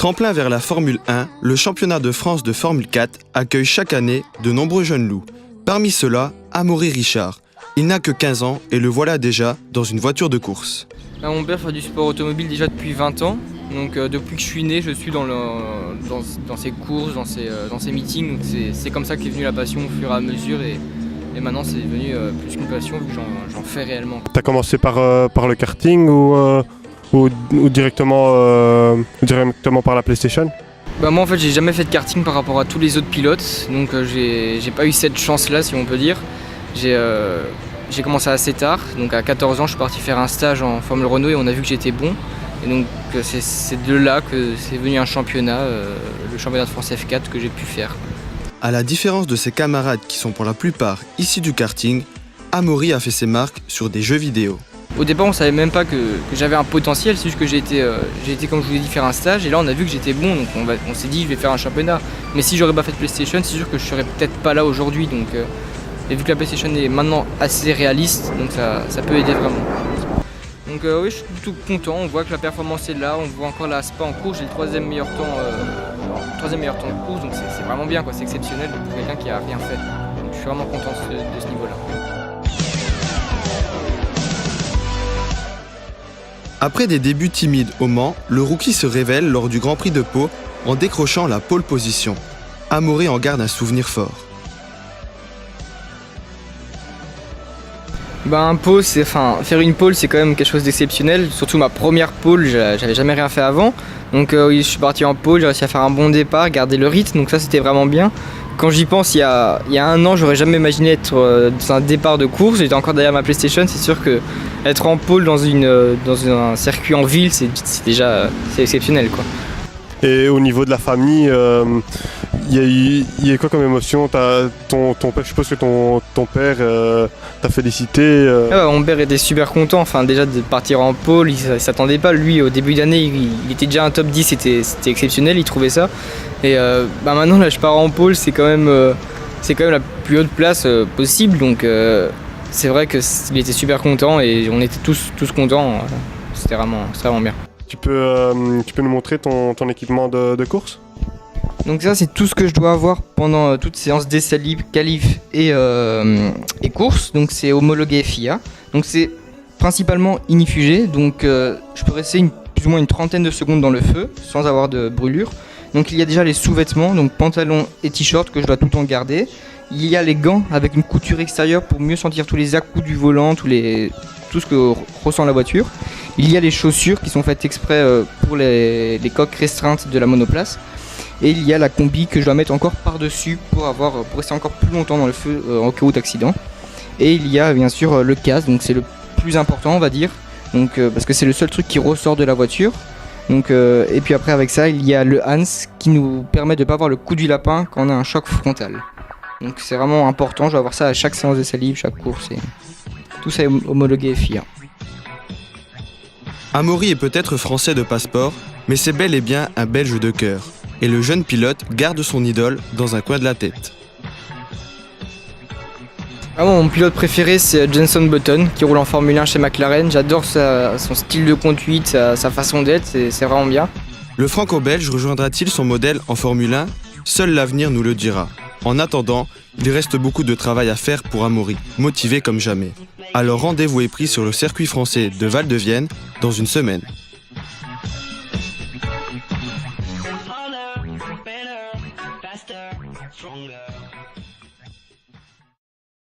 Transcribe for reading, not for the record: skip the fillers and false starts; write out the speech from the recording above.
Tremplin vers la Formule 1, le championnat de France de Formule 4 accueille chaque année de nombreux jeunes loups. Parmi ceux-là, Amaury Richard. Il n'a que 15 ans et le voilà déjà dans une voiture de course. Mon père fait du sport automobile déjà depuis 20 ans. Donc depuis que je suis né, je suis dans ses courses, dans ses meetings. C'est comme ça qu'est venue la passion au fur et à mesure. Et maintenant c'est devenu plus qu'une passion vu que j'en fais réellement. Tu as commencé par le karting ou directement par la PlayStation? Moi en fait j'ai jamais fait de karting par rapport à tous les autres pilotes. Donc j'ai pas eu cette chance-là si on peut dire. J'ai commencé assez tard, donc à 14 ans je suis parti faire un stage en Formule Renault et on a vu que j'étais bon. Et donc c'est de là que c'est venu un championnat, le championnat de France F4 que j'ai pu faire. À la différence de ses camarades qui sont pour la plupart issus du karting, Amaury a fait ses marques sur des jeux vidéo. Au départ on savait même pas que j'avais un potentiel, c'est juste que j'ai été comme je vous ai dit faire un stage et là on a vu que j'étais bon, donc on s'est dit je vais faire un championnat. Mais si j'aurais pas fait de PlayStation, c'est sûr que je serais peut-être pas là aujourd'hui. Et vu que la PlayStation est maintenant assez réaliste, donc ça peut aider vraiment. Donc oui, je suis plutôt content, on voit que la performance est là, on voit encore la Spa en course, j'ai le troisième meilleur temps de course, donc c'est vraiment bien, c'est exceptionnel pour quelqu'un qui a rien fait. Donc je suis vraiment content de ce niveau-là. Après des débuts timides au Mans, le rookie se révèle lors du Grand Prix de Pau en décrochant la pole position. Amaury en garde un souvenir fort. Faire une pole c'est quand même quelque chose d'exceptionnel, surtout ma première pole, j'avais jamais rien fait avant. Donc je suis parti en pole, j'ai réussi à faire un bon départ, garder le rythme, donc ça c'était vraiment bien. Quand j'y pense, il y a un an, j'aurais jamais imaginé être dans un départ de course, j'étais encore derrière ma PlayStation, c'est sûr que être en pole dans un circuit en ville, c'est exceptionnel quoi. Et au niveau de la famille, il y a quoi comme émotion? Ton père, je suppose que ton père t'a félicité. Mon père était super content, déjà de partir en pole, il s'attendait pas. Lui, au début d'année, il était déjà un top 10, c'était exceptionnel, il trouvait ça. Et maintenant, là, je pars en pole, c'est quand même la plus haute place possible. Donc c'est vrai qu'il était super content et on était tous contents. C'était vraiment bien. Tu peux nous montrer ton équipement de course? Donc ça c'est tout ce que je dois avoir pendant toute séance d'essai libre, qualif et course. Donc c'est homologué FIA. Donc c'est principalement inifugé. Donc je peux rester plus ou moins une trentaine de secondes dans le feu sans avoir de brûlure. Donc il y a déjà les sous-vêtements, donc pantalon et t-shirt que je dois tout le temps garder. Il y a les gants avec une couture extérieure pour mieux sentir tous les à-coups du volant, tout ce que ressent la voiture. Il y a les chaussures qui sont faites exprès pour les coques restreintes de la monoplace. Et il y a la combi que je dois mettre encore par-dessus pour rester encore plus longtemps dans le feu en cas d'accident. Et il y a bien sûr le casque, donc c'est le plus important on va dire, donc, parce que c'est le seul truc qui ressort de la voiture. Donc, et puis après avec ça il y a le Hans qui nous permet de ne pas avoir le coup du lapin quand on a un choc frontal. Donc c'est vraiment important, je dois avoir ça à chaque séance d'essai libre, chaque course. Et tout ça est homologué FIA. Amaury est peut-être français de passeport, mais c'est bel et bien un Belge de cœur. Et le jeune pilote garde son idole dans un coin de la tête. Mon pilote préféré c'est Jenson Button qui roule en Formule 1 chez McLaren. J'adore son style de conduite, sa façon d'être, c'est vraiment bien. Le franco-belge rejoindra-t-il son modèle en Formule 1? Seul l'avenir nous le dira. En attendant, il reste beaucoup de travail à faire pour Amaury, motivé comme jamais. Alors rendez-vous est pris sur le circuit français de Val-de-Vienne dans une semaine. Stronger.